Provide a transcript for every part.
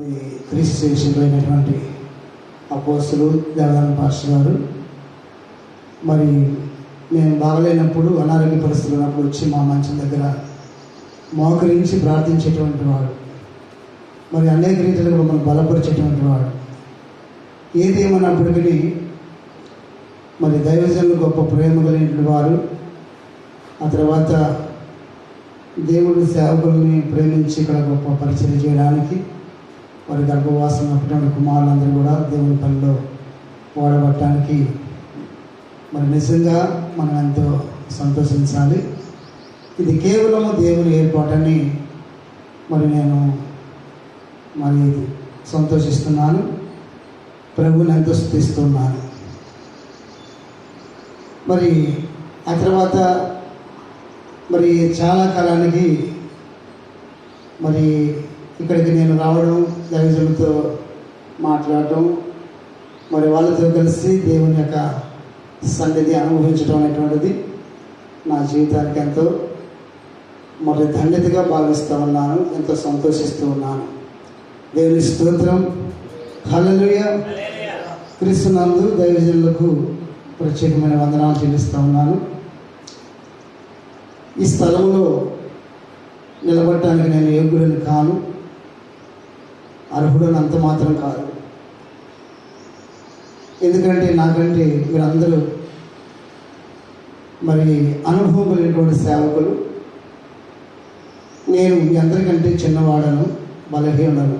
మరి క్రీస్తు శిష్యులైనటువంటి అపోస్తలు దేవదాన పాస్టర్ గారు మరి మేము బాగలేనప్పుడు అనారోగ్య పరిస్థితులు ఉన్నప్పుడు వచ్చి మా మంచం దగ్గర మోకరించి ప్రార్థించేటువంటి వాడు, మరి అనేక రీతిలో మమ్మల్ని బలపరిచేటువంటి వాడు. ఏది ఏమన్నప్పటికీ మరి దైవజనులు గొప్ప ప్రేమ కలిగిన వారు, ఆ తర్వాత దేవుడు సేవకుల్ని ప్రేమించి ఇక్కడ గొప్ప పరిచయం చేయడానికి వారి గర్భవాసం అటువంటి కుమారులందరూ కూడా దేవుని పనిలో వాడబట్టడానికి మరి నిజంగా మనం ఎంతో సంతోషించాలి. ఇది కేవలము దేవుని ఏర్పాటని మరి నేను మరి సంతోషిస్తున్నాను, ప్రభువుని ఎంతో స్తుతిస్తున్నాను. మరి ఆ తర్వాత మరి చాలా కాలానికి మరి ఇక్కడికి నేను రావడం, దైవజనులతో మాట్లాడటం, మరి వాళ్ళతో కలిసి దేవుని యొక్క సన్నిధి అనుభవించడం అనేటువంటిది నా జీవితానికి ఎంతో మరి ధన్యతగా భావిస్తూ ఉన్నాను, ఎంతో సంతోషిస్తూ ఉన్నాను. దేవుని స్తోత్రం, హల్లెలూయా. క్రీస్తునందు దైవజనులకు ప్రత్యేకమైన వందనాలు చెల్లిస్తూ ఉన్నాను. ఈ స్థలంలో నిలబడటానికి నేను యోగ్యుడిని కాను, అర్హుడని అంత మాత్రం కాదు. ఎందుకంటే నాకంటే మీరందరూ మరి అనుభవం కలిగినటువంటి సేవకులు. నేను మీ అందరికంటే చిన్నవాడను, బలహీనుడను.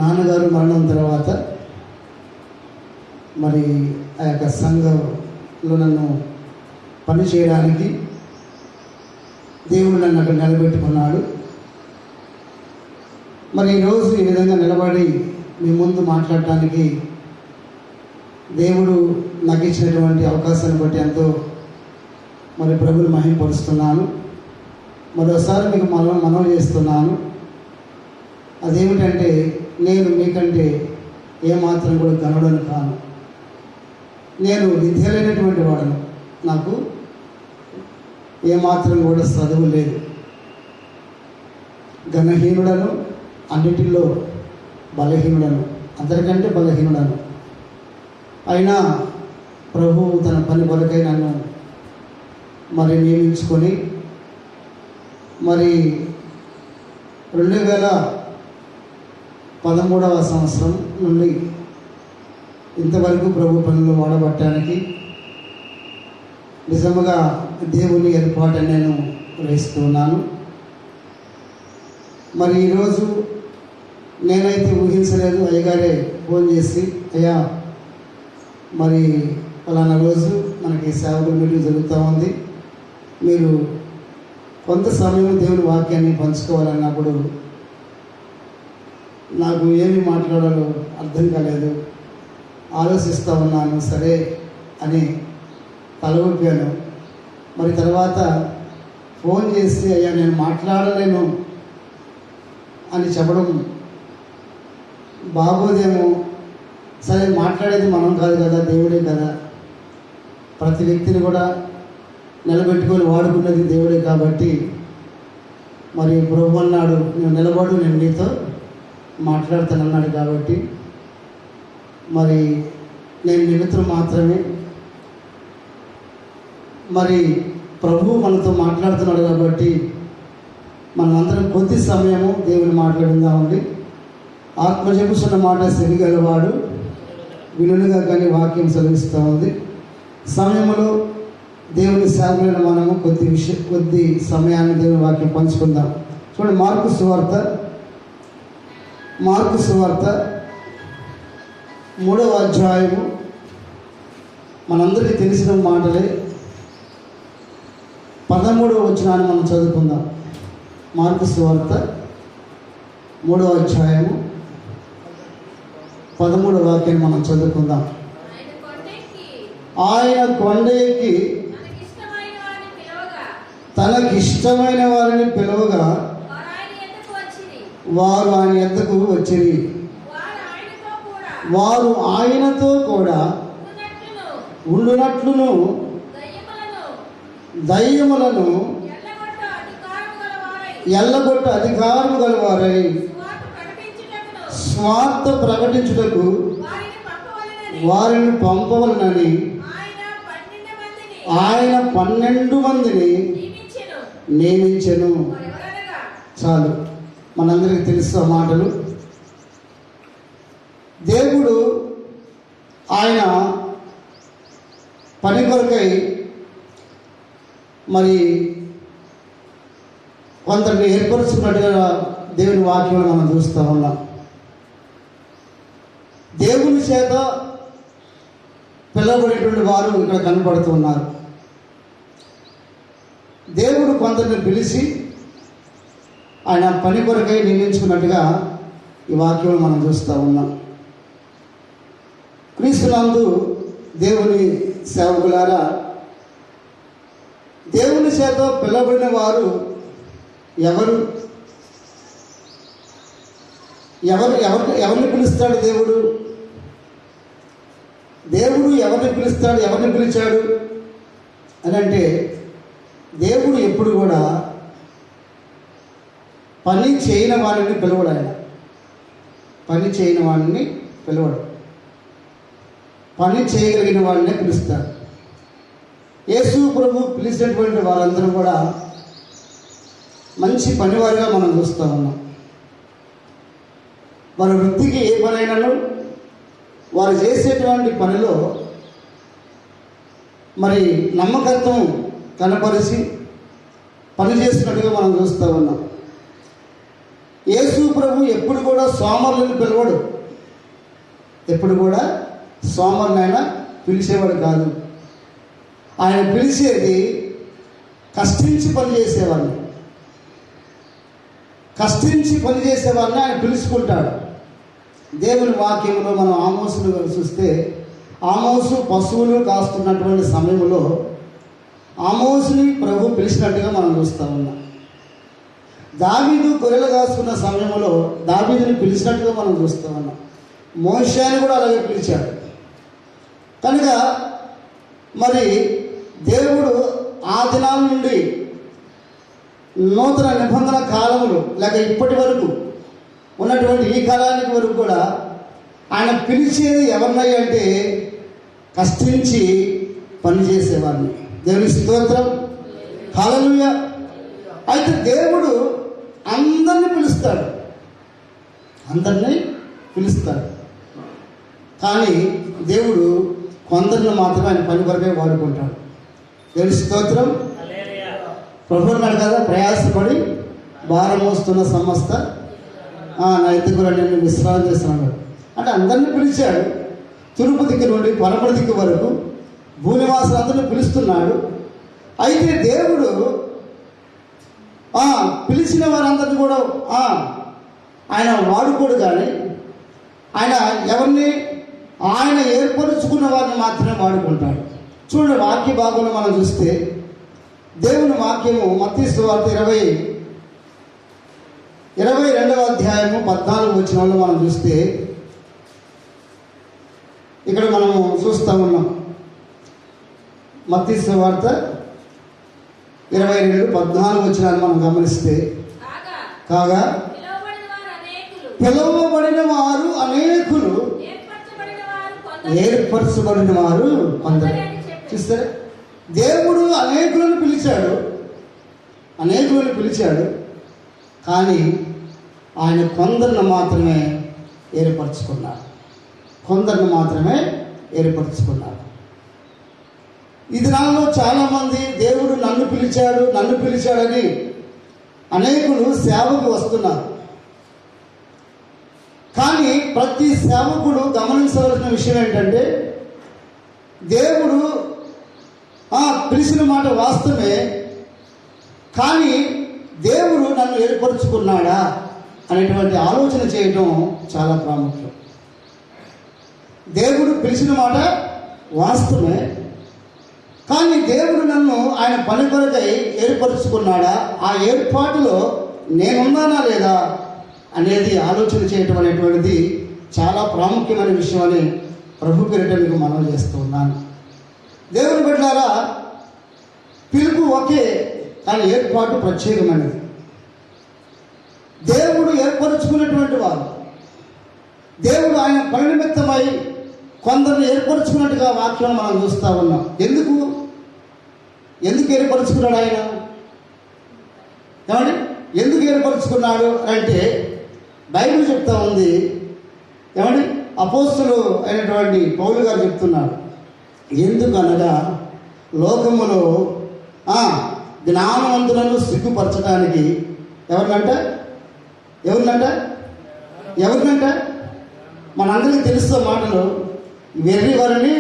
నాన్నగారు మరణం తర్వాత మరి ఆ యొక్క సంఘంలో నన్ను పని చేయడానికి దేవుడు నన్ను అక్కడ నిలబెట్టుకున్నాడు. మరి ఈరోజు ఈ విధంగా నిలబడి మీ ముందు మాట్లాడటానికి దేవుడు నాకు ఇచ్చినటువంటి అవకాశాన్ని బట్టి ఎంతో మరి ప్రభువుని మహిమపరుస్తున్నాను. మరోసారి మీకు మనవి చేస్తున్నాను. అదేమిటంటే నేను మీకంటే ఏమాత్రం కూడా గనుడను కాను. నేను విద్య లేనటువంటి వాడను, నాకు ఏమాత్రం కూడా చదువు లేదు, ఘనహీనుడను, అన్నిటిలో బలహీనుడను, అందరికంటే బలహీనుడను. అయినా ప్రభువు తన పని కొరకై నన్ను మరి నియమించుకొని మరి 2013వ సంవత్సరం నుండి ఇంతవరకు ప్రభు పనులు వాడబట్టడానికి నిజముగా దేవుని ఏర్పాటు నేను వేస్తున్నాను. మరి ఈరోజు నేనైతే ఊహించలేదు. అయ్యగారే ఫోన్ చేసి, అయ్యా మరి ఫలానా రోజు మనకి సేవకుల మీటింగ్ జరుగుతూ ఉంది, మీరు కొంత సమయం దేవుని వాక్యాన్ని పంచుకోవాలన్నప్పుడు నాకు ఏమి మాట్లాడాలో అర్థం కాలేదు. ఆలోచిస్తూ ఉన్నాను, సరే అని తల ఊపాను. మరి తర్వాత ఫోన్ చేసి, అయ్యా నేను మాట్లాడలేను అని చెప్పడం బాగోదేమో. సరే, మాట్లాడేది మనం కాదు కదా, దేవుడే కదా. ప్రతి వ్యక్తిని కూడా నిలబెట్టుకొని వాడుకున్నది దేవుడే. కాబట్టి మరి ప్రభు అన్నాడు, నేను నిలబడు, నేను నీతో మాట్లాడుతానన్నాడు. కాబట్టి మరి నేను నిమిత్తం మాత్రమే. మరి ప్రభు మనతో మాట్లాడుతున్నాడు కాబట్టి మనమందరం కొద్ది సమయము దేవుని మాట్లాడిందామండి. ఆత్మ చెప్పుతున్న మాట సెవిగలవాడు వినులుగా కానీ వాక్యం సెలవిస్తూ ఉంది. సమయంలో దేవుని సేవకులైన మనము కొద్ది సమయాన్ని దేవుని వాక్యం పంచుకుందాం. చూడండి, మార్కు సువార్త 3వ అధ్యాయము. మనందరికీ తెలిసిన మాటలే. 13వ వచనాన్ని మనం చదువుకుందాం. మార్కు సువార్త 3వ అధ్యాయము 13వ వాక్యాన్ని మనం చదువుకుందాం. ఆయన కొండెక్కి తనకిష్టమైన వారిని పిలవగా వారు ఆయన యొద్దకు వచ్చిరి. వారు ఆయనతో కూడా ఉండునట్లును దయ్యములను ఎల్లగొట్ట అధికారము గలవారై సువార్త ప్రకటించుటకు వారిని పంపవలనని ఆయన 12 మందిని నియమించెను. చాలు, మనందరికీ తెలుసు ఆ మాటలు. దేవుడు ఆయన పని కొరకై మరి కొందరిని ఏర్పరుచుకున్నట్టుగా దేవుని వాక్యంలో మనం చూస్తూ ఉన్నాం. దేవుని చేత పిలువబడేటువంటి వారు ఇక్కడ కనపడుతూ ఉన్నారు. దేవుడు కొందరిని పిలిచి ఆయన పని కొరకై నియమించుకున్నట్టుగా ఈ వాక్యంలో మనం చూస్తూ ఉన్నాం. క్రీస్తునందు దేవుని సేవకులారా, దేవుని చేత పిలువబడిన వారు ఎవరు? ఎవరిని పిలుస్తాడు దేవుడు? దేవుడు ఎవరిని పిలుస్తాడు, ఎవరిని పిలిచాడు అని అంటే, దేవుడు ఎప్పుడు కూడా పని చేయని వాడిని పిలవడు. ఆయన పని చేయని వాడిని పిలవడు, పని చేయగలిగిన వాడినే పిలుస్తాడు. యేసు ప్రభు పిలిచినటువంటి వారందరూ కూడా మంచి పనివారిగా మనం చూస్తూ ఉన్నాం. వారి వృత్తికి ఏ పనైనాను వారు చేసేటువంటి పనిలో మరి నమ్మకత్వం కనపరిచి పని చేసినట్టుగా మనం చూస్తూ ఉన్నాం. యేసు ప్రభు ఎప్పుడు కూడా సోమరులను పిలవడు, ఎప్పుడు కూడా సోమరునైనా పిలిచేవాడు కాదు. ఆయన పిలిచేది కష్టించి పనిచేసేవాడిని, కష్టించి పనిచేసేవాడిని ఆయన పిలుచుకుంటాడు. దేవుని వాక్యంలో మనం ఆమోసును చూస్తే, ఆమోసు పశువులు కాస్తున్నటువంటి సమయంలో ఆమోసుని ప్రభు పిలిచినట్టుగా మనం చూస్తూ ఉన్నాం. దావీదు గొర్రెలు కాస్తున్న సమయంలో దావీదుని పిలిచినట్టుగా మనం చూస్తూ ఉన్నాం. మోషేని కూడా అలాగే పిలిచాడు. కనుక మరి దేవుడు ఆ దినాల నుండి నూతన నిబంధన కాలములు లేక ఇప్పటి వరకు ఉన్నటువంటి ఈ కాలానికి వరకు కూడా ఆయన పిలిచేది ఎవరినై అంటే కష్టించి పనిచేసేవాడిని. దేవుని స్తోత్రం, హల్లెలూయా. అయితే దేవుడు అందరినీ పిలుస్తాడు, అందరినీ పిలుస్తాడు. కానీ దేవుడు కొందరిని మాత్రమే ఆయన పని కొరకే వాడుకుంటాడు. దేవుని స్తోత్రం. ప్రభు అన్నాడు కదా, ప్రయాసపడి భారం మోస్తున్న సమస్త నా ఎత్తుకురా నేను విశ్రాంతి చేస్తున్నాడు అంటే అందరినీ పిలిచాడు. తూర్పు దిక్కు నుండి పడమటి దిక్కు వరకు భూనివాసులందరినీ పిలుస్తున్నాడు. అయితే దేవుడు పిలిచిన వారందరినీ కూడా ఆయన వాడుకోడు. కానీ ఆయన ఎవరిని ఆయన ఏర్పరుచుకున్న వారిని మాత్రమే వాడుకుంటాడు. చూడండి, వాక్య భాగంలో మనం చూస్తే దేవుని వాక్యము మత్తయి సువార్త 22వ అధ్యాయము 14 వచనంలో మనం చూస్తే, ఇక్కడ మనము చూస్తూ ఉన్నాం. మత్తయి సువార్త 22:14 వచనాన్ని మనం గమనిస్తే, కాగా పిలువబడిన వారు అనేకులు, ఏర్పరచబడిన వారు కొందరు. చూస్తారా, దేవుడు అనేకులను పిలిచాడు, కానీ ఆయన కొందరిని మాత్రమే ఏర్పరచుకున్నారు. ఈ దినాల్లో చాలామంది దేవుడు నన్ను పిలిచాడని అనేకులు సేవకు వస్తున్నారు. కానీ ప్రతి సేవకుడు గమనించవలసిన విషయం ఏంటంటే, దేవుడు పిలిచిన మాట వాస్తవమే, కానీ దేవుడు నన్ను ఏర్పరచుకున్నాడా అనేటువంటి ఆలోచన చేయటం చాలా ప్రాముఖ్యం. దేవుడు పిలిచిన మాట వాస్తవమే, కానీ దేవుడు నన్ను ఆయన పని కొరకై ఏర్పరచుకున్నాడా, ఆ ఏర్పాటులో నేనున్నానా లేదా అనేది ఆలోచన చేయటం అనేటువంటిది చాలా ప్రాముఖ్యమైన విషయం అని ప్రభు పేరిట మీకు మనవి చేస్తూ ఉన్నాను. దేవుని బిడ్డలారా, పిలుపు ఒకే, కానీ ఏర్పాటు ప్రత్యేకమైనది. దేవుడు ఏర్పరచుకున్నటువంటి వారు దేవుడు ఆయన పని నిమిత్తమై కొందరిని ఏర్పరచుకున్నట్టుగా వాక్యం మనం చూస్తూ ఉన్నాం. ఎందుకు ఏర్పరచుకున్నాడు ఆయన? ఏమండి, ఎందుకు ఏర్పరచుకున్నాడు అంటే బైబిల్ చెప్తా ఉంది. ఏమండి, అపోస్తలుడు అయినటువంటి పౌలు గారు చెప్తున్నాడు. ఎందుకనగా లోకములో జ్ఞానవంతులను సిగ్గుపరచడానికి ఎవరినంట మనందరికీ తెలుస్తున్న మాటలు, వెర్రి వారిని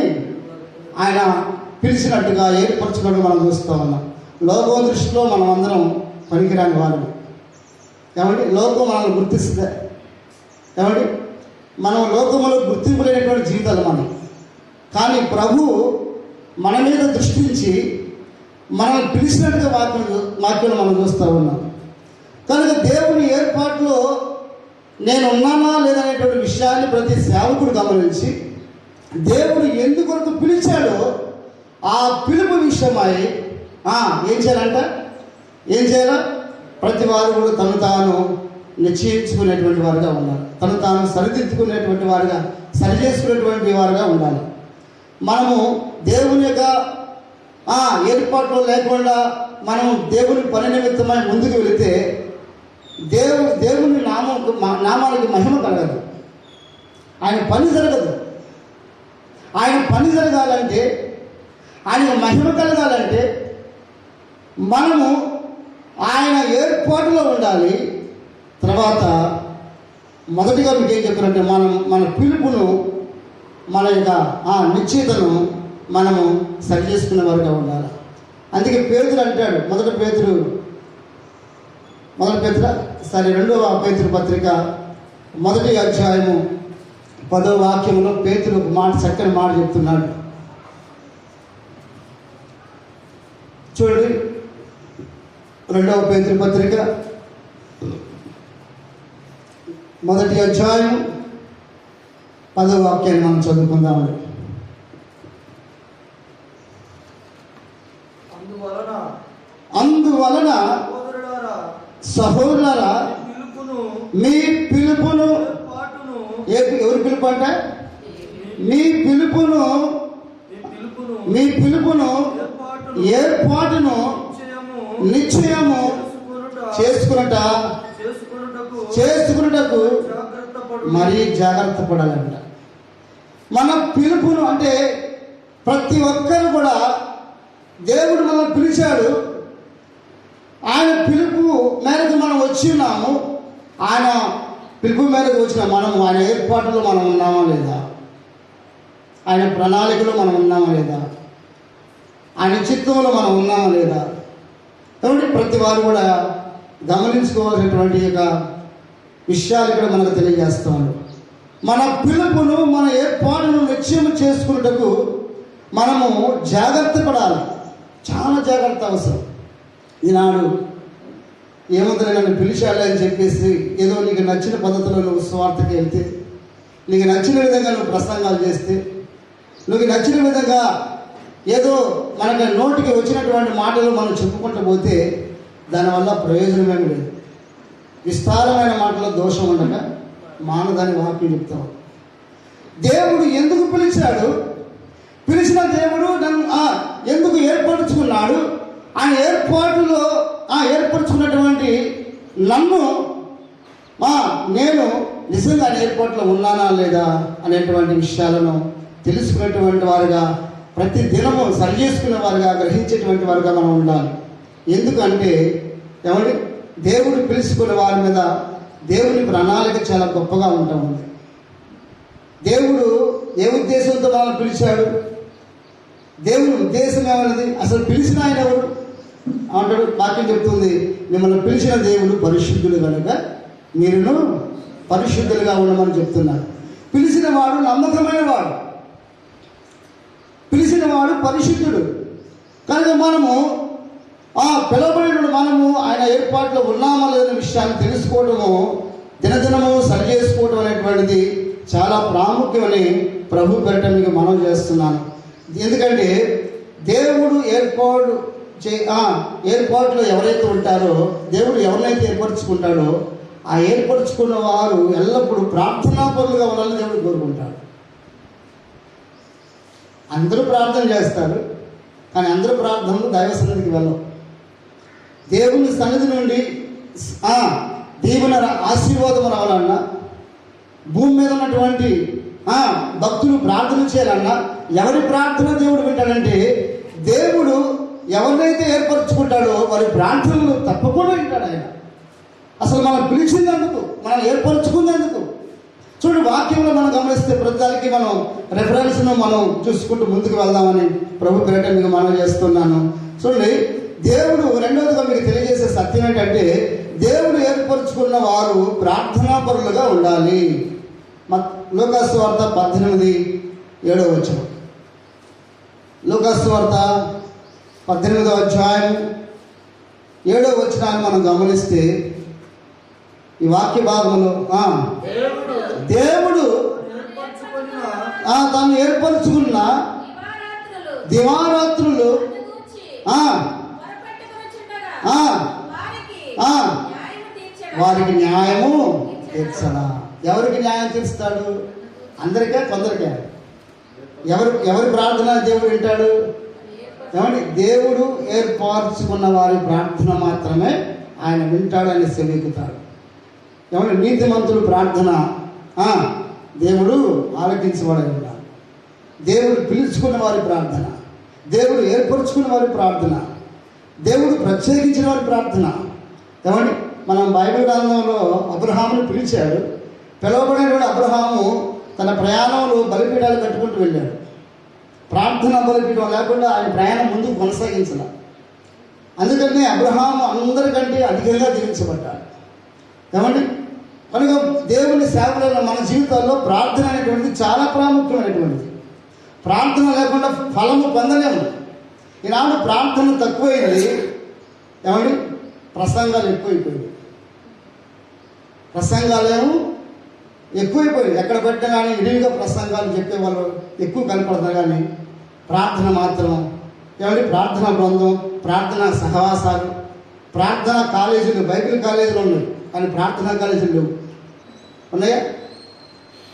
ఆయన పిలిచినట్టుగా ఏర్పరచుకున్నట్టు మనం చూస్తూ ఉన్నాం. లోకం దృష్టిలో మనం అందరం పనికిరాని వారు. ఏమండి, లోకం మనల్ని గుర్తిస్తుందా? ఏమండి, మనం లోకంలో గుర్తింపు లేనటువంటి జీవితాలు మనం. కానీ ప్రభు మన మీద దృష్టించి మనల్ని పిలిచినట్టుగా వాక్యం మనం చూస్తూ ఉన్నాం. కనుక దేవుని ఏర్పాటులో నేను ఉన్నానా లేదనేటువంటి విషయాన్ని ప్రతి సేవకుడు గమనించి దేవుడు ఎందుకొరకు పిలిచాడో ఆ పిలుపు విషయమై ఏం చేయాలా? ప్రతి వారు కూడా తను తాను నిశ్చయించుకునేటువంటి వారుగా ఉండాలి. తను తాను సరిదిద్దుకునేటువంటి వారుగా, సరిచేసుకునేటువంటి వారుగా ఉండాలి. మనము దేవుని యొక్క ఏర్పాట్లు లేకుండా మనం దేవుని పని నిమిత్తమై ముందుకు వెళితే దేవుని నామానికి మహిమ కలగదు. ఆయన పని జరగదు. ఆయన పని జరగాలంటే, ఆయనకు మహిమ కలగాలంటే మనము ఆయన ఏర్పాటులో ఉండాలి. తర్వాత మొదటిగా మీకు ఏం చెప్పారంటే మన పిలుపును, మన యొక్క నిశ్చయితను మనము సరి చేసుకునే వారుగా ఉండాలి. అందుకే పేతురు అంటాడు, రెండవ పేతురు పత్రిక 1వ అధ్యాయము 10వ వాక్యంలో పేతురు ఒక మాట, చక్కని మాట చెప్తున్నాడు. చూడండి, 2వ పేతురు పత్రిక 1వ అధ్యాయం 10వ వాక్యాన్ని మనం చదువుకుందామండి. అందువలన సహోదరులారా, మీ పిలుపును, ఎవరి పిలుపు అంటే మీ పిలుపును ఏర్పాటును నిశ్చయము చేసుకున్నటకు మరీ జాగ్రత్త పడాలంట. మన పిలుపును అంటే ప్రతి ఒక్కరు కూడా దేవుడు మనల్ని పిలిచాడు. ఆయన పిలుపు మేరకు మనం వచ్చి ఉన్నాము. ఆయన పిలుపు మేరకు వచ్చిన మనము ఆయన ఏర్పాటులో మనం ఉన్నామా లేదా? ఆయన ప్రణాళికలో మనం ఉన్నామా లేదా? ఆయన చిత్తంలో మనం ఉన్నామా లేదా? కాబట్టి ప్రతి వారు కూడా గమనించుకోవాల్సినటువంటి యొక్క విషయాలు ఇక్కడ మనకు తెలియజేస్తాము. మన పిలుపును, మన ఏర్పాటును నిశ్చయం చేసుకున్నటకు మనము జాగ్రత్త పడాలి. చాలా జాగ్రత్త అవసరం. ఈనాడు ఏముందని నన్ను పిలిచాలి అని చెప్పేసి ఏదో నీకు నచ్చిన పద్ధతిలో నువ్వు స్వార్థకి వెళ్తే, నీకు నచ్చిన విధంగా నువ్వు ప్రసంగాలు చేస్తే, నువ్వు నచ్చిన విధంగా ఏదో మనకి నోటికి వచ్చినటువంటి మాటలు మనం చెప్పుకుంటూ పోతే దానివల్ల ప్రయోజనమేమి లేదు. విస్తారమైన మాటలో దోషం ఉండగా మానదాని వాక్యం చెప్తాం. దేవుడు ఎందుకు పిలిచాడు? పిలిచిన దేవుడు నన్ను ఎందుకు ఏర్పరచుకున్నాడు? ఆయన ఏర్పాటులో ఏర్పరచుకున్నటువంటి నన్ను నేను నిజంగా ఏర్పాటులో ఉన్నానా లేదా అనేటువంటి విషయాలను తెలుసుకునేటువంటి వారుగా, ప్రతి దినము సరి చేసుకునే వారుగా, గ్రహించేటువంటి వారుగా మనం ఉండాలి. ఎందుకంటే ఏమండి, దేవుడు పిలుచుకునే వారి మీద దేవుని ప్రణాళిక చాలా గొప్పగా ఉంటా ఉంది. దేవుడు ఏ ఉద్దేశంతో మనల్ని పిలిచాడు? దేవుని ఉద్దేశం ఏమన్నది? అసలు పిలిచిన ఆయన ఎవరు అంటాడు? వాక్యం చెప్తుంది, మిమ్మల్ని పిలిచిన దేవుడు పరిశుద్ధుడు కనుక మీరును పరిశుద్ధులుగా ఉండమని చెప్తున్నారు. పిలిచిన వాడు నమ్మకమైన వాడు, పిలిచిన వాడు పరిశుద్ధుడు కనుక మనము పిలవబడిన మనము ఆయన ఏర్పాట్లో ఉన్నామా లేదనే విషయాన్ని తెలుసుకోవడము, దినదినము సరి చేసుకోవడం అనేటువంటిది చాలా ప్రాముఖ్యమని ప్రభు పేరిట మీకు మనం చేస్తున్నాను. ఎందుకంటే దేవుడు ఏర్పాటులో ఎవరైతే ఉంటారో, దేవుడు ఎవరినైతే ఏర్పరచుకుంటాడో ఆ ఏర్పరచుకున్న వారు ఎల్లప్పుడూ ప్రార్థనాపరులుగా ఉండాలని దేవుడు కోరుకుంటాడు. అందరూ ప్రార్థన చేస్తారు, కానీ అందరూ ప్రార్థనలు దైవ సన్నిధికి వెళ్ళవు. దేవుని సన్నిధి నుండి దీవెన ఆశీర్వాదం రావాలన్నా, భూమి మీద ఉన్నటువంటి భక్తులు ప్రార్థన చేయాలన్నా ఎవరి ప్రార్థన దేవుడు వింటాడంటే, దేవుడు ఎవరినైతే ఏర్పరచుకుంటాడో వారి ప్రార్థనలు తప్పకుండా వింటాడు ఆయన. అసలు మనం పిలిచిందందుకు, మనం ఏర్పరచుకున్నందుకు. చూడండి, వాక్యంలో మనం గమనిస్తే ప్రతిదానికి మనం రెఫరెన్స్ను మనం చూసుకుంటూ ముందుకు వెళ్దామని ప్రభు పేరిట మీకు మనం చేస్తున్నాను. చూడండి, దేవుడు రెండవదిగా మీకు తెలియజేసే సత్యం ఏంటంటే, దేవుడు ఏర్పరచుకున్న వారు ప్రార్థనాపరులుగా ఉండాలి. లూకాసు వార్త 18:7. లూకాసు వార్త 18:7 మనం గమనిస్తే ఈ వాక్య భాగంలో దేవుడు తాను ఏర్పరచుకున్న దివారాత్రులు వారికి న్యాయము తీర్చడా. ఎవరికి న్యాయం తీరుస్తాడు? అందరికే, కొందరికే? ఎవరి ప్రార్థన దేవుడు వింటాడు? ఏమండి, దేవుడు ఏర్పరచుకున్న వారి ప్రార్థన మాత్రమే ఆయన వింటాడు, ఆయన సెవికుతాడు. ఏమంటే నీతిమంతులు ప్రార్థన దేవుడు ఆలకించబడి ఉన్నాడు. దేవుడు పిలుచుకున్న వారి ప్రార్థన, దేవుడు ఏర్పరచుకున్న వారి ప్రార్థన, దేవుడు ప్రత్యేకించిన వారి ప్రార్థన. ఏమండి, మనం బైబిల్ గ్రంథంలో అబ్రహామును పిలిచాడు. పిలువబడినటువంటి అబ్రహాము తన ప్రయాణంలో బలిపీఠాలు కట్టుకుంటూ వెళ్ళాడు. ప్రార్థన బలిపీఠం లేకుండా ఆయన ప్రయాణం ముందుకు కొనసాగించాల. అందుకని అబ్రహాము అందరికంటే అధికంగా దీవించబడ్డాడు. ఏమండి, కనుక దేవుని సేవలైన మన జీవితాల్లో ప్రార్థన అనేటువంటిది చాలా ప్రాముఖ్యమైనటువంటిది. ప్రార్థన లేకుండా ఫలము పొందలేము. ఈనాడు ప్రార్థన తక్కువైంది. ఏమండి, ప్రసంగాలు ఎక్కువైపోయింది. ప్రసంగాలేమో ఎక్కువైపోయింది. ఎక్కడ పెట్టినా కానీ ఇడిగా ప్రసంగాలు చెప్పేవాళ్ళు ఎక్కువ కనపడతారు, కానీ ప్రార్థన మాత్రం. ఏమంటే ప్రార్థనా బృందం, ప్రార్థనా సహవాసాలు, ప్రార్థనా కాలేజీలు, బైబిల్ కాలేజీలు ఉన్నాయి, కానీ ప్రార్థనా కాలేజీలు లేవు. ఉన్నాయా?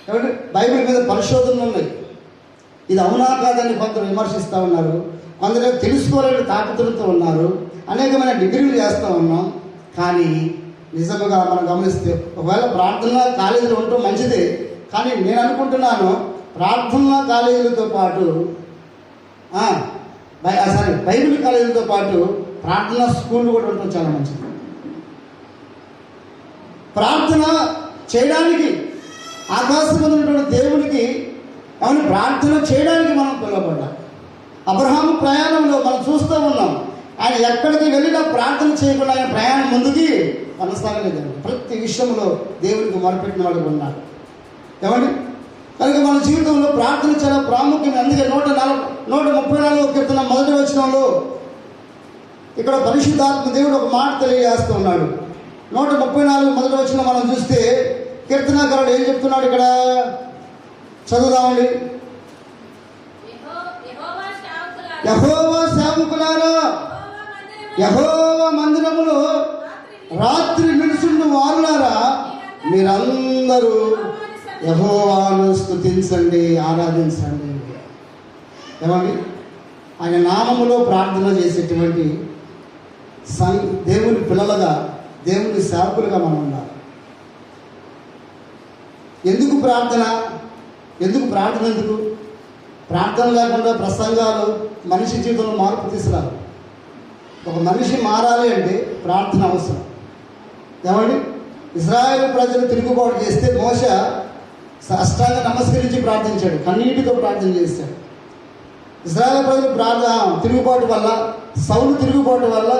ఏమంటే బైబిల్ మీద పరిశోధనలు ఉన్నాయి. ఇది అవునా కాదని కొందరు విమర్శిస్తూ ఉన్నారు, కొందరు తెలుసుకోవాలని తాపత్రయంతో ఉన్నారు. అనేకమైన డిగ్రీలు చేస్తూ ఉన్నాం. కానీ నిజంగా మనం గమనిస్తే ఒకవేళ ప్రార్థనా కాలేజీలు ఉండటం మంచిదే, కానీ నేను అనుకుంటున్నాను ప్రార్థనా కాలేజీలతో పాటు బైబిల్ కాలేజీలతో పాటు ప్రార్థనా స్కూళ్ళు కూడా ఉండటం చాలా మంచిది. ప్రార్థన చేయడానికి ఆకాశం ఉన్నటువంటి దేవునికి అవును ప్రార్థన చేయడానికి మనం పిలువబడ్డాం. అబ్రహాము ప్రయాణంలో మనం చూస్తూ ఉన్నాం, ఆయన ఎక్కడికి వెళ్ళినా ప్రార్థన చేయకుండా ఆయన ప్రయాణం ముందుకి కొనసాగలేదు. ప్రతి విషయంలో దేవునికి మొరపెట్టిన వాడు ఉన్నాడు. ఏమండి, కనుక మన జీవితంలో ప్రార్థన చాలా ప్రాముఖ్యం. అందుకే 134 కీర్తన 1వ వచనంలో ఇక్కడ పరిశుద్ధాత్మ దేవుడు ఒక మాట తెలియజేస్తూ ఉన్నాడు. 134 1వ వచనం మనం చూస్తే కీర్తనాకారుడు ఏం చెప్తున్నాడు ఇక్కడ? చదువుదామండి. యెహోవా సేవకులారా, యెహోవా మందిరములో రాత్రి నిలుచుండు వారులారా, మీరందరూ యెహోవాను స్తుతించండి, ఆరాధించండి. ఏమండి, ఆయన నామములో ప్రార్థన చేసేటువంటి దేవుని పిల్లలుగా, దేవుని సేవకులుగా మనం ఉండాలి. ఎందుకు ప్రార్థన? ఎందుకు ప్రార్థన లేకుండా ప్రసంగాలు మనిషి జీవితంలో మార్పు తీసుకురారు. ఒక మనిషి మారాలి అంటే ప్రార్థన అవసరం. ఏమండి, ఇశ్రాయేలు ప్రజలు తిరుగుబాటు చేస్తే మోషే సాష్టాంగ నమస్కరించి ప్రార్థించాడు, కన్నీటితో ప్రార్థన చేశాడు. ఇశ్రాయేలు ప్రజలు తిరుగుబాటు వల్ల, సౌలు తిరుగుబాటు వల్ల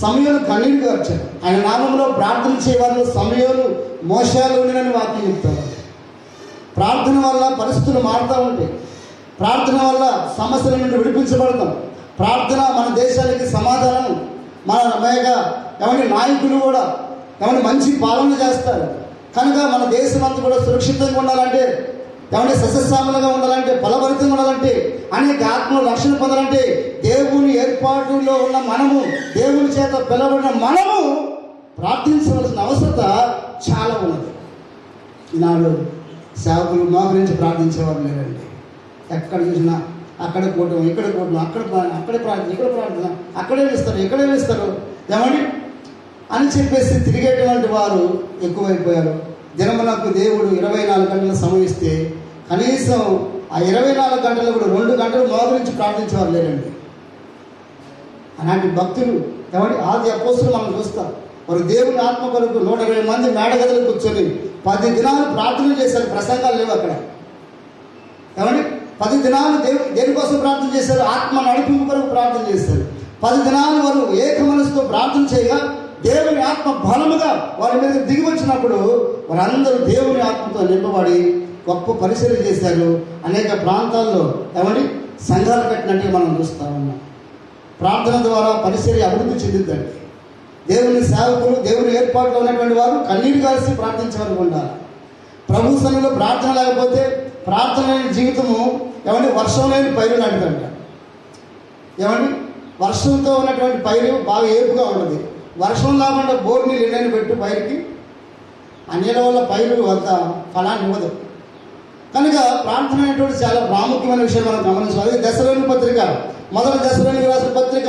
సమయాలు కన్నీటికి వచ్చాడు. ఆయన నామంలో ప్రార్థన చేయవాళ్ళు సమయాలు మోసాలు ఉండినని వాక్యం చెప్తారు. ప్రార్థన వల్ల పరిస్థితులు మారుతూ ఉంటాయి. ప్రార్థన వల్ల సమస్యల నుండి విడిపించబడతాం. ప్రార్థన మన దేశానికి సమాధానం. ఏమంటే నాయకులు కూడా ఏమంటే మంచి పాలన చేస్తారు. కనుక మన దేశం అంతా కూడా సురక్షితంగా ఉండాలంటే, ఏమంటే సస్యశ్యామలంగా ఉండాలంటే, ఫలభరితంగా ఉండాలంటే, అనేక ఆత్మలు రక్షణ పొందాలంటే దేవుని ఏర్పాటులో ఉన్న మనము, దేవుని చేత పిలవబడిన మనము ప్రార్థించవలసిన అవసరత చాలా ఉన్నది. ఈనాడు సేవకులు మోకరించి ప్రార్థించేవారు లేరండి. ఎక్కడ చూసినా అక్కడ కూటం, ఇక్కడ కూటం, అక్కడే ప్రార్థన, ఇక్కడ ప్రార్థన, అక్కడే ఇస్తారు ఏమండి అని చెప్పేసి తిరిగేటువంటి వారు ఎక్కువైపోయారు. దినమునకు దేవుడు 24 గంటలు సమయిస్తే కనీసం ఆ 24 గంటలు కూడా 2 గంటలు మోకరించి ప్రార్థించేవారు లేరండి. అలాంటి భక్తులు ఏమండి ఆది అపోస్తులు మనం చూస్తాం. వారు దేవుని ఆత్మ కొరకు 120 మంది మేడగదులు కూర్చొని 10 దినాలు ప్రార్థన చేశారు. ప్రసంగాలు లేవు అక్కడ. ఏమండి 10 దినాలు దేనికోసం ప్రార్థన చేశారు? ఆత్మ నడిపింపు కొరకు ప్రార్థన చేశారు. 10 దినాలు వారు ఏక మనసుతో ప్రార్థన చేయగా దేవుని ఆత్మ బలముగా వారి మీద దిగి వచ్చినప్పుడు వారందరూ దేవుని ఆత్మతో నింపబడి గొప్ప పరిచర్య చేశారు. అనేక ప్రాంతాల్లో ఏమండి సంఘాలు కట్టినట్టుగా మనం చూస్తూ ఉన్నాం. ప్రార్థన ద్వారా పరిచర్య అభివృద్ధి చెందుద్దండి. దేవుని సేవకులు, దేవుని ఏర్పాట్లో ఉన్నటువంటి వారు కన్నీరు కలిసి ప్రార్థించే వరకు ఉండాలి. ప్రభు సన్నిధిలో ప్రార్థన లేకపోతే ప్రార్థన లేని జీవితము ఏమండి వర్షం లేని పైరు లాంటిదంట. ఏమండి వర్షంతో ఉన్నటువంటి పైరు బాగా ఏపుగా ఉంటుంది. వర్షం లేకుండా బోర్ నీళ్ళు ఎన్నైనా పెట్టు పైరుకి, ఆ నీళ్ళ వల్ల పైరు అంత ఫలాన్ని ఇవ్వదు. కనుక ప్రార్థన అనేటువంటి చాలా ప్రాముఖ్యమైన విషయం మనం గమనించాలి. దశలోని పత్రిక, మొదటి దశలోనికి రాసిన పత్రిక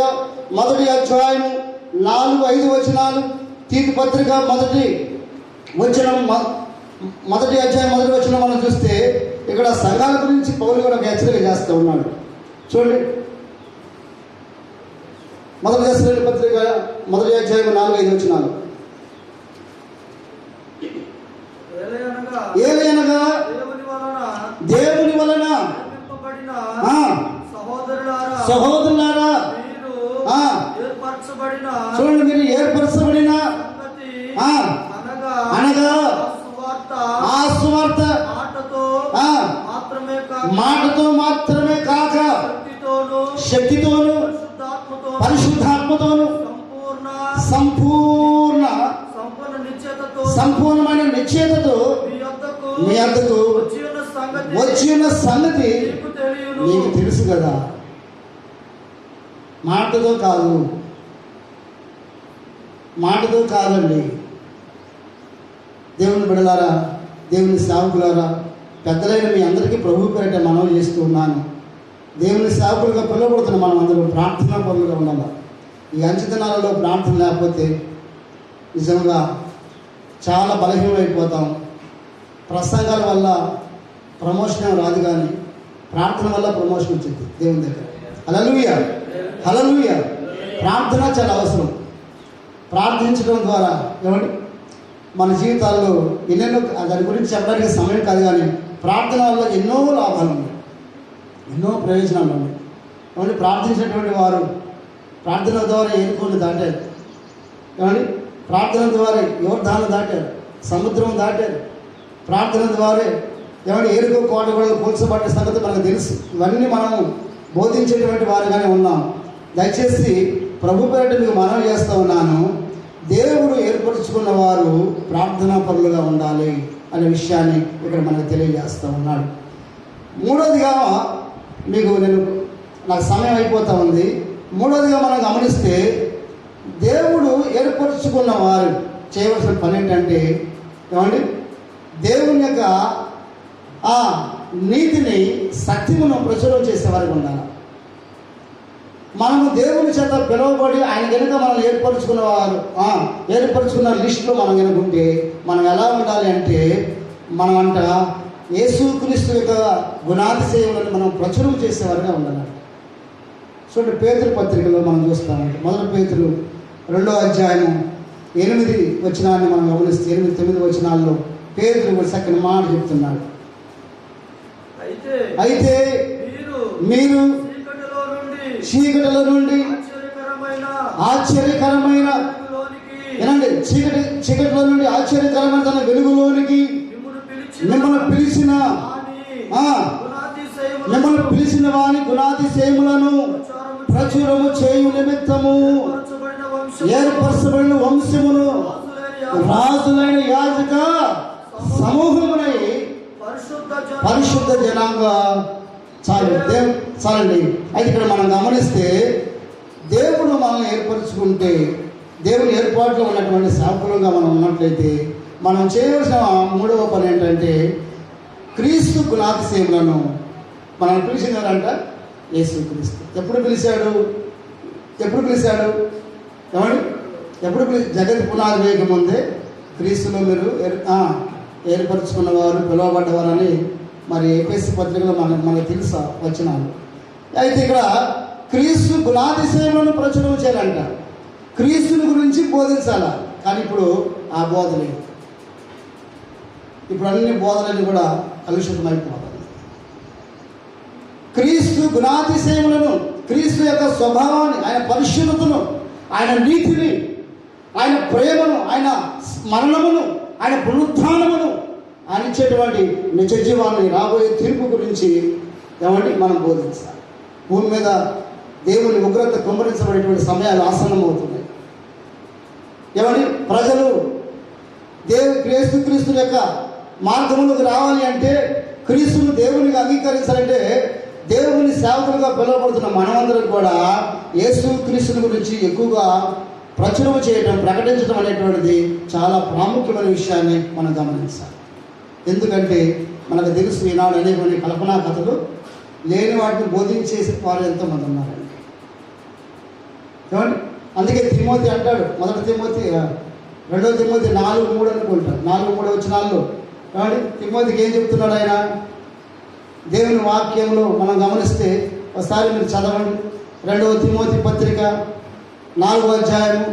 1వ అధ్యాయం 4-5 వచనాలు, తీతు పత్రిక 1వ అధ్యాయం 1వ వచనం మనం చూస్తే ఇక్కడ సంఘాల గురించి పౌలు కూడా ఒక హెచ్చరిక చేస్తూ ఉన్నాడు. చూడండి, 1వ దశలోని పత్రిక 1వ అధ్యాయం 4-5 వచనాలు. ఏలయనగా దేవుని వలన సహోదరులారా చూడండి, మీరు ఏర్పరచబడిన అనగా ఆ సువార్త మాటతో మాత్రమే కాక శక్తితోను పరిశుద్ధాత్మతోను సంపూర్ణమైన నిశ్చయతతో మీ వద్దకు వచ్చి ఉన్న సంగతి నీకు తెలుసు కదా. మాటతో కాదండి. దేవుని బిడ్డలారా, దేవుని సేవకులారా, పెద్దలైన మీ అందరికీ ప్రభు పేరిట మనవి చేస్తూ ఉన్నాను. దేవుని సేవకులుగా పిలువబడుతున్న మనం అందరూ ప్రార్థనా పరులుగా ఉండాలి. ఈ అంచెదినాలలో ప్రార్థన లేకపోతే నిజంగా చాలా బలహీనమైపోతాం. ప్రసంగాల వల్ల ప్రమోషన్ రాదు, కానీ ప్రార్థన వల్ల ప్రమోషన్ వచ్చింది దేవుని దగ్గర. హల్లెలూయా. ప్రార్థన చాలా అవసరం. ప్రార్థించడం ద్వారా ఏమండి మన జీవితాల్లో ఎన్నెన్నో, దాని గురించి చెప్పడానికి సమయం కాదు, కానీ ప్రార్థన వల్ల ఎన్నో లాభాలు ఉన్నాయి, ఎన్నో ప్రయోజనాలు ఉన్నాయి. ఏమండి ప్రార్థించినటువంటి వారు ప్రార్థన ద్వారా ఏరుకోని దాటారు. ఏమండి ప్రార్థన ద్వారా యోర్దాను దాటారు, సముద్రం దాటారు. ప్రార్థన ద్వారా ఏమంటే ఏరుకో కోటగొడలు కూల్చబడ్డ సంగతి మనకు తెలుసు. ఇవన్నీ మనం బోధించేటువంటి వారుగానే ఉన్నాం. దయచేసి ప్రభు పేరిట మీకు మనవి చేస్తూ ఉన్నాను, దేవుడు ఏర్పరచుకున్న వారు ప్రార్థనా పరులుగా ఉండాలి అనే విషయాన్ని ఇక్కడ మనకు తెలియజేస్తూ ఉన్నాడు. మూడోదిగా నాకు సమయం అయిపోతూ ఉంది. మూడోదిగా మనం గమనిస్తే దేవుడు ఏర్పరచుకున్న వారు చేయవలసిన పని ఏంటంటే ఏమండి దేవుని యొక్క ఆ నీతిని, సత్యమును ప్రచురం చేసేవారికి ఉండాలి. మనము దేవుని చేత పిలువబడి ఆయన కనుక మనం ఏర్పరచుకున్న లిస్టులో మనం కనుకుంటే మనం ఎలా ఉండాలి అంటే మనమంట యేసుక్రీస్తు యొక్క గుణాతిశయములను మనం ప్రచురం చేసేవారుగా ఉండాలి. చూడండి, పేతురు పత్రికలో మనం చూస్తామంటే 1 పేతురు 2వ అధ్యాయం 8 వచనాన్ని మనం గమనిస్తే 8-9 వచనాల్లో పేతురు చక్కని మాట చెప్తున్నాడు. అయితే మీరు చీకటిలో నుండి ఆశ్చర్యకరమైన చీకటిలో నుండి ఆశ్చర్యకరమైన తన వెలుగులోనికి మిమ్మల్ని పిలిచిన వాని గుణాతిశయములను ప్రచురము చేయు నిమిత్తము ఏర్పరచబడిన వంశమును రాజులైన యాజక సమూహమునై పరిశుద్ధ జనాంగా చాలండి. అయితే ఇక్కడ మనం గమనిస్తే దేవుడు మనల్ని ఏర్పరచుకుంటే దేవుని ఏర్పాట్లో ఉన్నటువంటి సేవకులుగా మనం ఉన్నట్లయితే మనం చేయవలసిన మూడవ పని ఏంటంటే క్రీస్తు గుణాతిశయములను మనం పిలిచినారంట యేసుక్రీస్తు. ఎప్పుడు పిలిచాడు? ఏమండి? జగత్ పునాది వేయక ముందే క్రీస్తులో మీరు ఏర్పరచుకున్నవారు, పిలువబడ్డవారని మరి ఎఫెసీ పత్రికలో మనకు తెలుసా వచనాలు. అయితే ఇక్కడ క్రీస్తు గుణాతిశయములను ప్రచురం చేయాలంట, క్రీస్తుని గురించి బోధించాల. కానీ ఇప్పుడు ఆ బోధ లేదు. ఇప్పుడు అన్ని బోధనలు కూడా కలుషితమైపోతుంది. క్రీస్తు గుణాతిశయములను, క్రీస్తు యొక్క స్వభావాన్ని, ఆయన పరిశుద్ధతను, ఆయన నీతిని, ఆయన ప్రేమను, ఆయన మరణమును, ఆయన పునరుత్థానమును, ఆయన ఇచ్చేటువంటి నిజ జీవాన్ని, రాబోయే తీర్పు గురించి మనం బోధించాలి. భూమి మీద దేవుని ఉగ్రత కుమ్మరించబడేటువంటి సమయాలు ఆసన్నమవుతున్నాయి. ప్రజలు క్రీస్తు యొక్క మార్గములకు రావాలి అంటే, క్రీస్తును దేవునికి అంగీకరించాలంటే, దేవుని సేవకులుగా పిలువబడుతున్న మనమందరం కూడా యేసు క్రీస్తుని గురించి ఎక్కువగా ప్రచురం చేయడం, ప్రకటించడం అనేటువంటిది చాలా ప్రాముఖ్యమైన విషయాన్ని మనం గమనించాలి. ఎందుకంటే మనకు తెలుసు, ఈనాడు అనేకమైన కల్పనా కథలు లేని వాటిని బోధించేసి వారు ఎంతోమంది ఉన్నారండి. అందుకే తిమోతి అంటాడు, 1 తిమోతి 2 తిమోతి 4:3 అనుకుంటాడు, 4:3 వచనాల్లో తిమోతికి ఏం చెప్తున్నాడు ఆయన? దేవుని వాక్యంలో మనం గమనిస్తే ఒకసారి మీరు చదవండి. 2 తిమోతి పత్రిక 4వ అధ్యాయము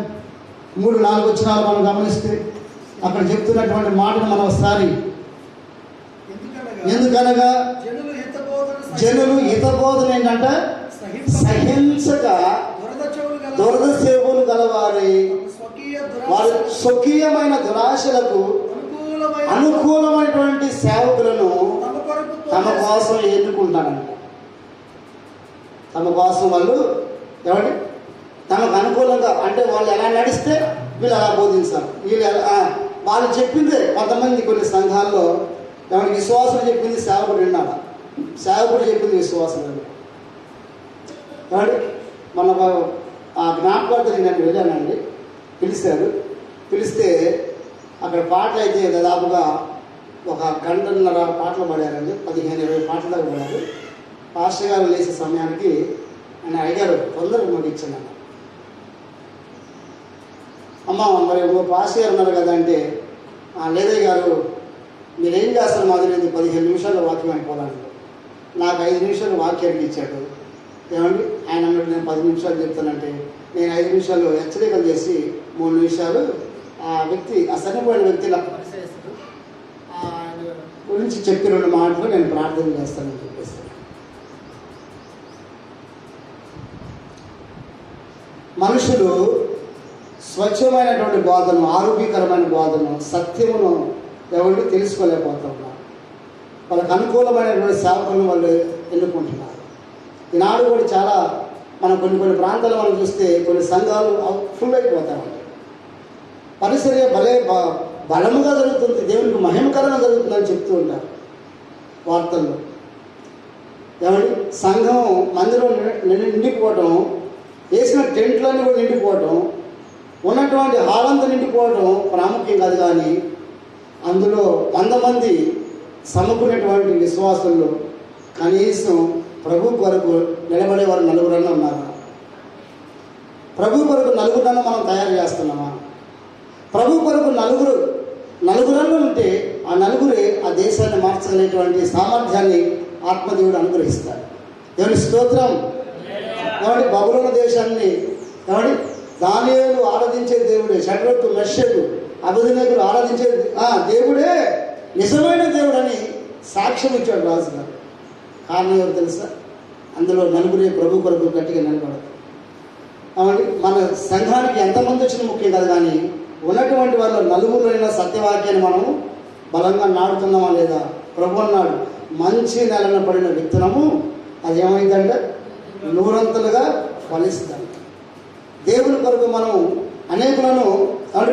3-4 వచనాలు మనం గమనిస్తే అక్కడ చెప్తున్నటువంటి మాటను మనం ఒకసారి, ఎందుకనగా జనులు హితబోధన ఏంటంట సహించక దురద సేవలు గలవారై వారి స్వకీయమైన దురాశలకు అనుకూలమైనటువంటి సేవకులను తమ కోసం ఎన్నుకుంటారంట. తమ కోసం వాళ్ళు తమకు అనుకూలంగా, అంటే వాళ్ళు ఎలా నడిస్తే వీళ్ళు అలా బోధించాలి. వాళ్ళు చెప్పిందే కొంతమంది కొన్ని సంఘాల్లో విశ్వాసం చెప్పింది సేవకుడు విన్నాడు, సేవకుడు చెప్పింది విశ్వాసం విన్నాడు. మన ఆ జ్ఞాపకార్థానికి నేను వెళ్ళానండి, పిలిస్తే అక్కడ పాటలు అయితే దాదాపుగా 1 గంటన్నర పాటలు పాడారండి, 15-20 పాటలు దాకా పాడారు. పాస్టర్ గారు లేచే సమయానికి ఆయన అడిగారు, తొందరగా ముగించాను. అమ్మ మరి పాస్టర్ గారు ఉన్నారు కదా అంటే, లేదయ్య గారు మీరేం చేస్తారు మాది, 15 నిమిషాల్లో వాక్యం అయిపోవాలండి. నాకు 5 నిమిషాలు వాక్యానికి ఇచ్చాడు. ఆయన అన్నాడు నేను 10 నిమిషాలు చెప్తానంటే, నేను 5 నిమిషాలు హెచ్చరికలు చేసి 3 నిమిషాలు ఆ వ్యక్తి, ఆ చనిపోయిన వ్యక్తి గురించి చెప్పి 2 మాటలు నేను ప్రార్థన చేస్తానని చెప్పేసి. మనుషులు స్వచ్ఛమైనటువంటి బోధను, ఆరోగ్యకరమైన బోధను, సత్యమును తెలుసుకోలేకపోతూ ఉన్నారు. వాళ్ళకు అనుకూలమైనటువంటి సేవకులను వాళ్ళు ఎన్నుకుంటున్నారు. ఈనాడు కూడా చాలా మనం కొన్ని ప్రాంతాలు మనం చూస్తే కొన్ని సంఘాలు ఫుల్ అయిపోతూ ఉంటాయి. పరిసర బలముగా జరుగుతుంది, దేవునికి మహిమకరంగా జరుగుతుందని చెప్తూ ఉంటారు వార్తల్లో. సంఘం మందిరం నిండిపోవటం, వేసిన టెంట్లన్నీ కూడా నిండిపోవటం, ఉన్నటువంటి హాల్ అంతా నిండిపోవడం ప్రాముఖ్యం కాదు. కానీ అందులో 100 మంది సమకూడినటువంటి విశ్వాసుల్లో కనీసం ప్రభు కొరకు నిలబడేవారు 4 ఉన్నారు. ప్రభు కొరకు 4 మనం తయారు చేస్తున్నామా? ప్రభు కొరకు 4 ఉంటే ఆ 4 ఆ దేశాన్ని మార్చగలిగేటువంటి సామర్థ్యాన్ని ఆత్మదేవుడు అనుగ్రహిస్తాడు. దేవుని స్తోత్రం. బబులోను దేశాన్ని దానియేలు ఆరాధించే దేవుడే, షడ్రకు మెషకు అబెద్నెగోను ఆరాధించే దేవుడే నిజమైన దేవుడని సాక్ష్యం ఇచ్చాడు రాజుగారు. కారణం ఎవరు తెలుసా? అందులో 4 ప్రభు కొరకు గట్టిగా నిలబడతారు. మన సంఘానికి ఎంతమంది వచ్చిన ముఖ్యం కాదు, కానీ ఉన్నటువంటి వాళ్ళ 4 సత్యవాక్యాన్ని మనం బలంగా నాడుతున్నామా లేదా? ప్రభు అన్నాడు, మంచి నెలన పడిన విత్తనము అది ఏమైందంటే 100 ఫలిస్తుంది. దేవుని కొరకు మనం అనేకులను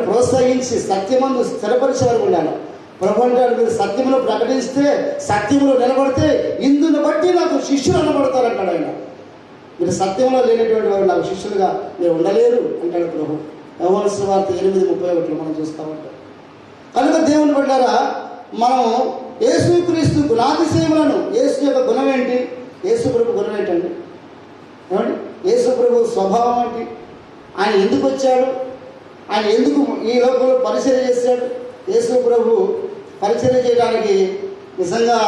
ప్రోత్సహించి సత్యమందు స్థిరపరిచే వరకు ఉండాలి. ప్రభు అంటాడు, మీరు సత్యమును ప్రకటిస్తే, సత్యములు నిలబడితే ఇందును బట్టి నాకు శిష్యులు అనబడతారంటాడు ఆయన. మీరు సత్యంలో లేనటువంటి వారు నాకు శిష్యులుగా మీరు ఉండలేరు అంటాడు ప్రభు. యోహాను సువార్త 8:31 మనం చూస్తూ ఉంటాం. కనుక దేవుని బిడ్డలారా, మనం యేసుక్రీస్తు గుణాతిశయములను, యేసు యొక్క గుణం ఏంటి, యేసు ప్రభు గుణం ఏంటండి? ఏమండి, యేసు ప్రభు స్వభావం ఏంటి, ఆయన ఎందుకు వచ్చాడు, ఆయన ఎందుకు ఈ లోకంలో పరిచర్య చేశాడు? యేసు ప్రభు పరిచర్య చేయడానికి నిజంగా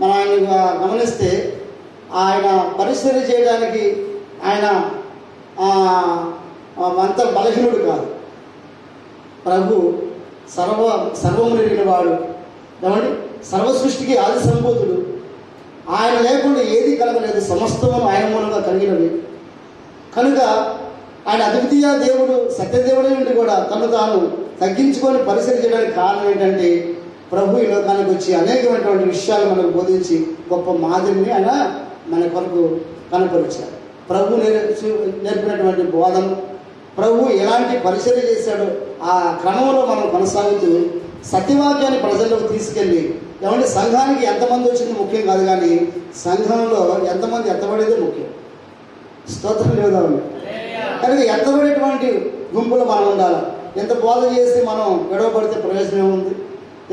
మనం ఆయన గమనిస్తే ఆయన పరిచర్య చేయడానికి ఆయన అంత బలహీనుడు కాదు. ప్రభు సర్వము నెరిగిన వాడు, ఏమండి, సర్వ సృష్టికి ఆది సంభూతుడు. ఆయన లేకుండా ఏది కలగలేదు, సమస్తము ఆయన మూలంగా కలిగినవి. కనుక ఆయన అద్వితీయ దేవుడు, సత్యదేవుడే ఉండి కూడా తను తాను తగ్గించుకొని పరిచయం చేయడానికి కారణం ఏంటంటే ప్రభు ఈ లోకానికి వచ్చి అనేకమైనటువంటి విషయాలు మనకు బోధించి గొప్ప మాదిరిని ఆయన మన కొరకు కనపరిచారు. ప్రభు నేర్పినటువంటి బోధన, ప్రభు ఎలాంటి పరిచర్య చేశాడో ఆ క్రమంలో మనం కొనసాగుతూ సత్యవాక్యాన్ని ప్రజల్లోకి తీసుకెళ్ళి, ఏమంటే సంఘానికి ఎంతమంది వచ్చింది ముఖ్యం కాదు, కానీ సంఘంలో ఎంతమంది ఎత్తబడేదే ముఖ్యం. స్తోత్రం లేదా? కనుక ఎత్తబడేటువంటి గుంపులో మనం ఉండాలి. ఎంత బోధ చేసి మనం గొడవపడితే ప్రయోజనం ఉంది,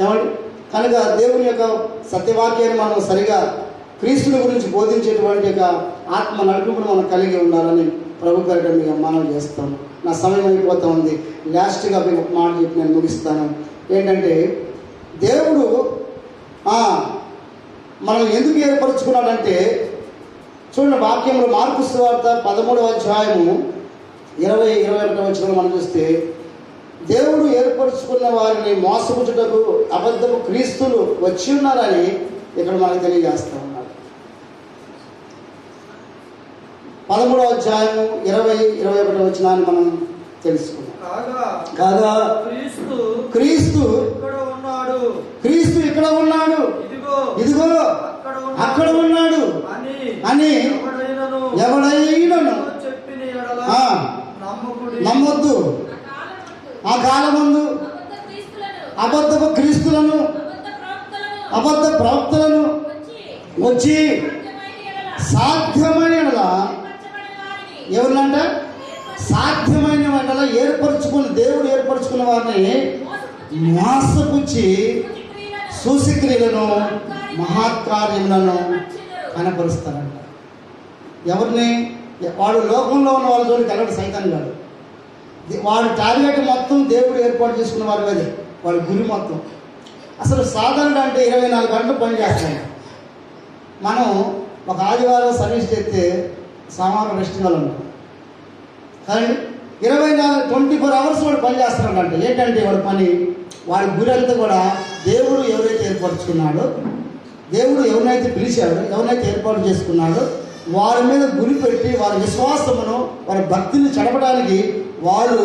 ఏమండి? కనుక దేవుని యొక్క సత్యవాక్యాన్ని మనం సరిగా క్రీస్తుని గురించి బోధించేటువంటి యొక్క ఆత్మ నడిపింపును మనం కలిగి ఉండాలని ప్రభు పేరిట మీకు మనం చేస్తాను. నా సమయం అయిపోతూ ఉంది. లాస్ట్గా మీకు ఒక మాట చెప్పి నేను ముగిస్తాను. ఏంటంటే దేవుడు మనం ఎందుకు ఏర్పరచుకున్నాడంటే, చూడండి వాక్యంలో మార్కు సువార్త 13వ అధ్యాయము 20-21 వచనంలో మనం చూస్తే, దేవుడు ఏర్పరచుకున్న వారిని మోసపుచ్చుటకు అబద్ధపు క్రీస్తులు వచ్చి ఉన్నారని ఇక్కడ మనకు తెలియజేస్తూ ఉన్నారు. 13వ అధ్యాయము 20-21 వచనాన్ని మనం తెలుసుకున్నాం. కాగా క్రీస్తు ఇక్కడ ఉన్నాడు, ఇదిగో అక్కడ ఉన్నాడు అని ఎవడైనా నమ్మొద్దు. ఆ కాలమందు అబద్ధపు క్రీస్తులను, అబద్ధ ప్రవక్తలను వచ్చి సాధ్యమైన ఎవరినంట, సాధ్యమైన వాటిలో దేవుడు ఏర్పరచుకున్న వారిని మోసపుచ్చి సూచక్రియలను మహత్కార్యములను కనపరుస్తారంట. ఎవరిని? వాడు లోకంలో ఉన్న వాళ్ళ జోలికి వెళ్ళడు సైతాన్ గాడు. వాడు టార్గెట్ మొత్తం దేవుడు ఏర్పాటు చేసుకున్న వారి మీదే, వాడి గురి మొత్తం. అసలు సాధారణ అంటే 24 గంటలు పని చేస్తాడు. మనం ఒక ఆదివారం సర్వీస్ చేస్తే సోమవారం రెస్ట్ ఉంటాం కానీ 24 అవర్స్ వాడు పని చేస్తున్నాడంటే ఏంటంటే వాడి పని, వాడి గురి అంతా కూడా దేవుడు ఎవరైతే ఏర్పరచుకున్నాడో, దేవుడు ఎవరినైతే పిలిచాడో, ఎవరినైతే ఏర్పాటు చేసుకున్నాడో వారి మీద గురి పెట్టి వారి విశ్వాసమును, వారి భక్తిని చెడపడానికి వాడి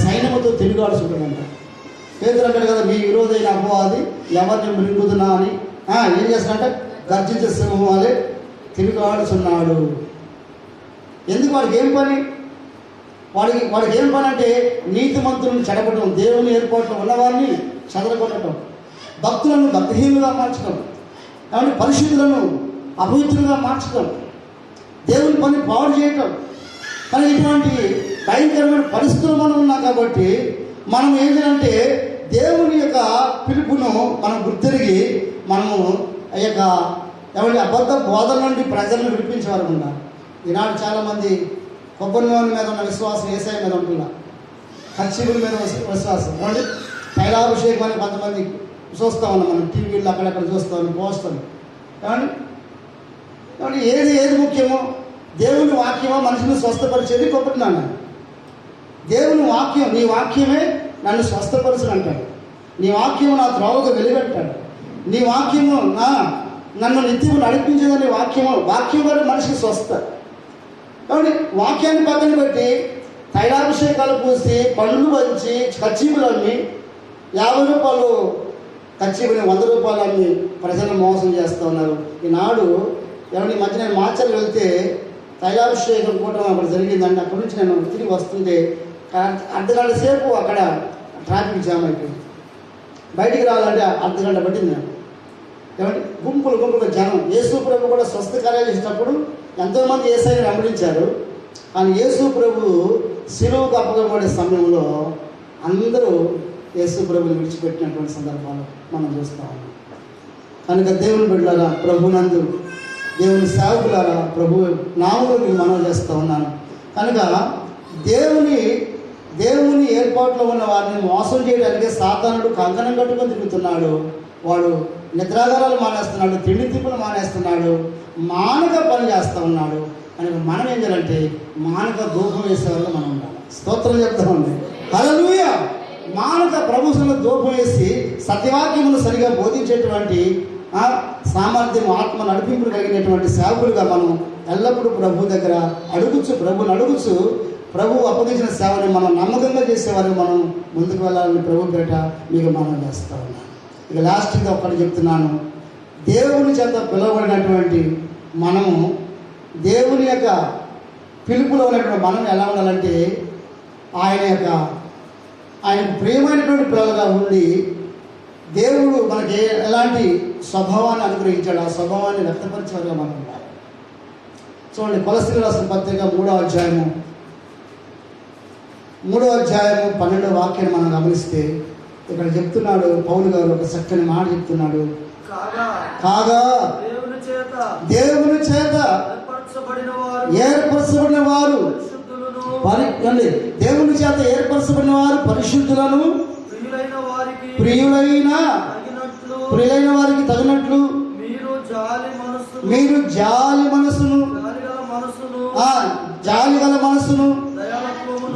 సైన్యముతో తిరిగాడుచుంటాడంట. పేతురు అంటాడు కదా, మీ విరోధైన అపవాది ఎవరిని మృంగుదునా అని. ఏం చేస్తాడంటే గర్జించే సింహం వలె తిరిగాడుచున్నాడు. ఎందుకు? వాడికి ఏం పని? వాడికి ఏం పని అంటే నీతిమంతులను చెడపడం, దేవుని ఏర్పాట్లు ఉన్నవారిని చెదరగొట్టడం, భక్తులను భక్తిహీనులుగా మార్చడం, కాబట్టి పరిశుద్ధులను అపవిత్రులుగా మార్చడం, దేవుని పని పాడు చేయటం. కానీ ఇటువంటి భయంకరమైన పరిస్థితులు మనం ఉన్నాం కాబట్టి మనం ఏంటంటే దేవుని యొక్క పిలుపును మనం గుర్తిరిగి మనము ఆ యొక్క ఎవరి అబద్ధ బోధన నుండి ప్రజలను విడిపించేవారు ఉన్నారు. ఈనాడు చాలామంది కొబ్బరి నూనె మీద ఉన్న విశ్వాసం యేసయ్య మీద ఉంటున్నారు, కర్చీపుల మీద విశ్వాసం, ఏమండి తైలాభిషేకం అని కొంతమంది చూస్తూ ఉన్నాం మనం టీవీలో అక్కడక్కడ చూస్తాం, పోస్తాం. ఏమండి ఏది ముఖ్యమో? దేవుని వాక్యమో మనిషిని స్వస్థపరిచేది కొబ్బరి నూనె. దేవుని వాక్యం, నీ వాక్యమే నన్ను స్వస్థపరచును అంటాడు. నీ వాక్యము నా త్రోవకు వెలుగంటాడు. నీ వాక్యము నన్ను నిత్యము నడిపించేదని వాక్యం కూడా మనిషికి స్వస్థ. కాబట్టి వాక్యాన్ని పక్కన పెట్టి తైలాభిషేకాలు పూసి పండ్లు పంచి కచ్చీపులు అమ్మి 50 రూపాయలు కచ్చీపుని 100 రూపాయలు అమ్మి ప్రజలను మోసం చేస్తూ ఉన్నారు. ఈనాడు ఎవరి మధ్య నేను మార్చలు వెళ్తే తైలాభిషేకం కూడా అక్కడ జరిగిందండి. అక్కడి నుంచి నేను తిరిగి వస్తుంటే అర్ధగంట సేపు అక్కడ ట్రాఫిక్ జామ్ అయిపోయింది. బయటికి రావాలంటే అర్ధగంట పట్టింది నాకు. ఏమంటే గుంపులుగా జనం. యేసు ప్రభు కూడా స్వస్థ కార్యాలు చేసినప్పుడు ఎంతోమంది యేసయ్యని వెంబడించారు. కానీ యేసు ప్రభు శిలువకు అప్పగబడే సమయంలో అందరూ యేసు ప్రభుని విడిచిపెట్టినటువంటి సందర్భాలు మనం చూస్తూ ఉన్నాం. కనుక దేవుని బిడ్డలారా, ప్రభునందు దేవుని సేవకులారా, ప్రభు నామములో మీకు మనవి చేస్తూ ఉన్నాను. కనుక దేవుని ఏర్పాట్లో ఉన్న వారిని మోసం చేయడానికి సాతానుడు కంకణం కట్టుకొని తిరుగుతున్నాడు. వాడు నిద్రాగారాలు మానేస్తున్నాడు, తిండి తిప్పులు మానేస్తున్నాడు, మానక పని చేస్తూ ఉన్నాడు. కనుక మనం ఏం చేయాలంటే మానక ధూపం వేసేవాళ్ళు మనం ఉండాలి. స్తోత్రం చెప్తా ఉంది. హల్లెలూయా. మానక ప్రభుత్వంలో ధూపం వేసి సత్యవాక్యమును సరిగా బోధించేటువంటి సామర్థ్యం, ఆత్మ నడిపింపులు కలిగినటువంటి సేవకులుగా మనం ఎల్లప్పుడూ ప్రభు దగ్గర ప్రభుని అడుగుచు ప్రభు అప్పగించిన సేవని మనం నమ్మకంగా చేసేవారిని మనం ముందుకు వెళ్ళాలని ప్రభు పేట మీకు మనం చేస్తూ ఉన్నాను. ఇక లాస్ట్గా ఒక్కటి చెప్తున్నాను. దేవుని చేత పిలువబడినటువంటి మనము, దేవుని యొక్క పిలుపులో ఉన్నటువంటి మనం ఎలా ఉండాలంటే ఆయనకు ప్రియమైనటువంటి పిల్లలుగా ఉండి దేవుడు మనకి ఎలాంటి స్వభావాన్ని అనుగ్రహించాడు ఆ స్వభావాన్ని వ్యక్తపరిచేవారుగా మనం ఉండాలి. చూడండి, కొలస్సీయులకు రాసిన పత్రిక 3వ అధ్యాయము 12వ వాక్యాన్ని మనం గమనిస్తే ఇక్కడ చెప్తున్నాడు పౌలు గారు ఒక చక్కని మాట చెప్తున్నాడు. కాగా దేవుని చేత ఏర్పరచబడిన వారు దేవుని చేత ఏర్పరచబడిన వారు పరిశుద్ధులను ప్రియులైన వారికి తగినట్లు మీరు జాలి గల మనసును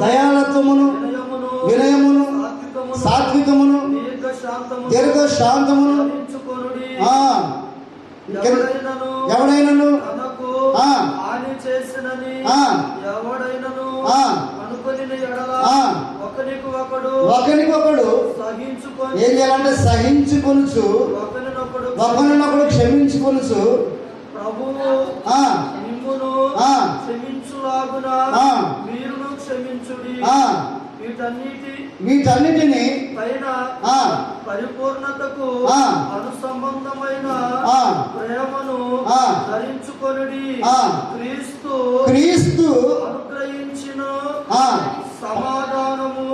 దయాళత్వమును వినయమును సాత్వికమును దీర్ఘశాంతమును ఎవడైనను ఒకరికొకడు ఏం చేయాలంటే సహించుకొనుచు ఒకరినొకడు క్షమించుకొనుచు వీటన్నిటిని పరిపూర్ణతకు అనుసంబంధమైన ప్రేమను ధరించుకొనుడి. క్రీస్తు అనుగ్రహించిన సమాధానము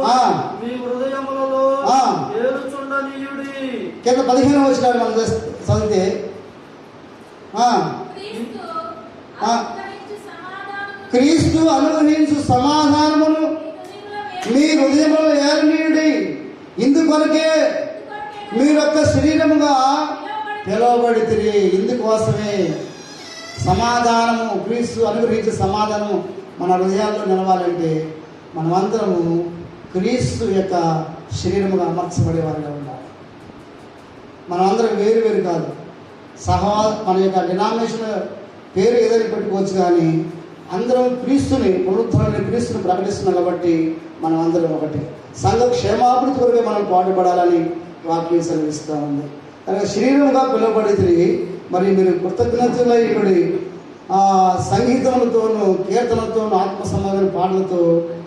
మీ హృదయములలో ఏలుచుండనీయుడి. కింద 15వ వచనాన్ని మనం చదివితే క్రీస్తు అనుగ్రహించు సమాధానమును మీ హృదయములో ఏలనీయుడి. ఇందుకొరకే మీరొక్క శరీరముగా పిలువబడితిరి. ఇందుకోసమే సమాధానము, క్రీస్తు అనుగ్రహించే సమాధానము మన హృదయాల్లో నిలవాలంటే మనమందరము క్రీస్తు యొక్క శరీరముగా అమర్చబడేవారుగా ఉండాలి. మనమందరం వేరు కాదు. మన యొక్క డినామినేషన్ పేరు ఏదైనా పెట్టుకోవచ్చు, కానీ అందరం క్రీస్తుని ప్రకటిస్తున్నాం కాబట్టి మనం అందరం ఒకటి. సంఘ క్షేమాభివృద్ధి కొరకే మనం పాటుపడాలని వాక్యం సెలవిస్తూ ఉంది. కనుక శరీరముగా పిలువబడితే మరి మీరు కృతజ్ఞతలైనటువంటి సంగీతములతోనూ కీర్తనలతోనూ ఆత్మ సమాధాన పాటలతో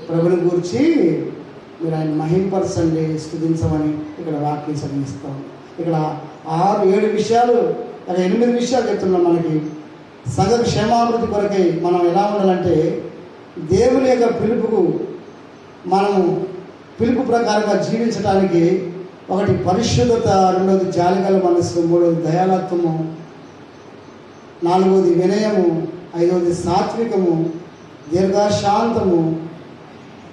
ప్రభుని గూర్చి మీరు ఆయన మహింపరచండి, స్తుతించమని ఇక్కడ వాక్యం సెలవిస్తాం. ఇక్కడ 6-7 విషయాలు, 8 విషయాలు చెప్తున్నాం. మనకి సంఘ క్షేమాభివృద్ధి కొరకై మనం ఎలా ఉండాలంటే దేవుని యొక్క పిలుపు ప్రకారంగా జీవించడానికి ఒకటి పరిశుద్ధత, 2వది జాలిగల మనస్సు, 3వది దయాళత్వము, 4వది వినయము, 5వది సాత్వికము, దీర్ఘశాంతము,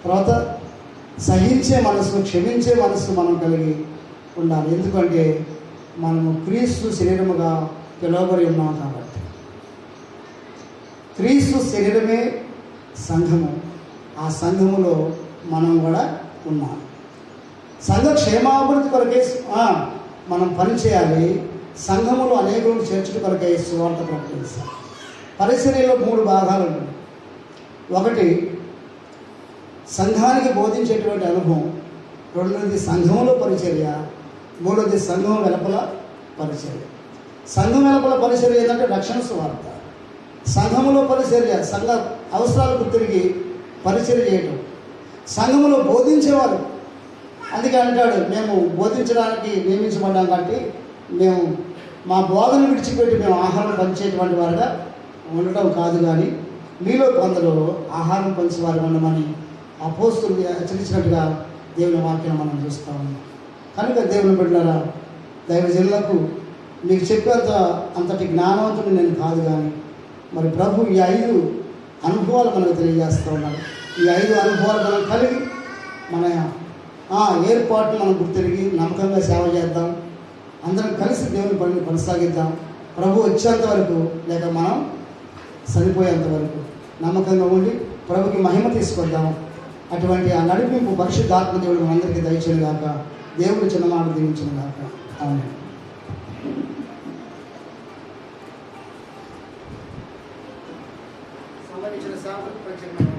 తర్వాత సహించే మనసు, క్షమించే మనసు మనం కలిగి ఉండాలి. ఎందుకంటే మనము క్రీస్తు శరీరముగా పిలువబడి ఉన్నాం కాబట్టి. క్రీస్తు శరీరమే సంఘము, ఆ సంఘములో మనం కూడా ఉన్నాం. సంఘ క్షేమాభివృద్ధి కొరకే మనం పనిచేయాలి. సంఘములో అనేకులను చేర్చుట కొరకే సువార్త ప్రకటించాలి. పరిచర్యలో 3 భాగాలు ఉన్నాయి. ఒకటి సంఘానికి బోధించేటువంటి అనుభవం, 2వది సంఘంలో పరిచర్య, 3వది సంఘం వెలుపల పరిచర్య. సంఘం వెలుపల పరిచర్య ఏంటంటే రక్షణ సువార్త. సంఘములో పరిచర్య, సంఘ అవసరాలకు తిరిగి పరిచర్య చేయటం. సంఘములో బోధించేవారు, అందుకే అంటాడు మేము బోధించడానికి నియమించబడ్డాం కాబట్టి మేము మా బోధన విడిచిపెట్టి మేము ఆహారం పంచేటువంటి వారుగా ఉండటం కాదు, కానీ మీలో కొందరు ఆహారం పంచేవారు ఉండమని అపోస్తులు హెచ్చరించినట్టుగా దేవుని వాక్యం మనం చూస్తూ ఉన్నాం. కనుక దేవుని బిడ్డలారా, దైవజనులకు మీకు చెప్పేంత అంతటి జ్ఞానవంతుడు నేను కాదు, కానీ మరి ప్రభు ఈ 5 అనుభవాలు మనకు తెలియజేస్తూ ఉన్నాడు. ఈ 5 అనుభవాలు మనం కలిగి మన ఏర్పాటును మనం గుర్తిరిగి నమ్మకంగా సేవ చేద్దాం. అందరం కలిసి దేవుని పనిని కొనసాగిద్దాం. ప్రభు వచ్చేంత వరకు లేక మనం చనిపోయేంత వరకు నమ్మకంగా ఉండి ప్రభుకి మహిమ తీసుకొద్దాం. అటువంటి ఆ నడిపింపు పరిశుద్ధాత్మ దేవుడు మనందరికీ దయచేయను గాక. దేవుడు చిన్నమాట దీవించను గాక. ఆమేన్. సంబంధించిన సాంస్కృతిక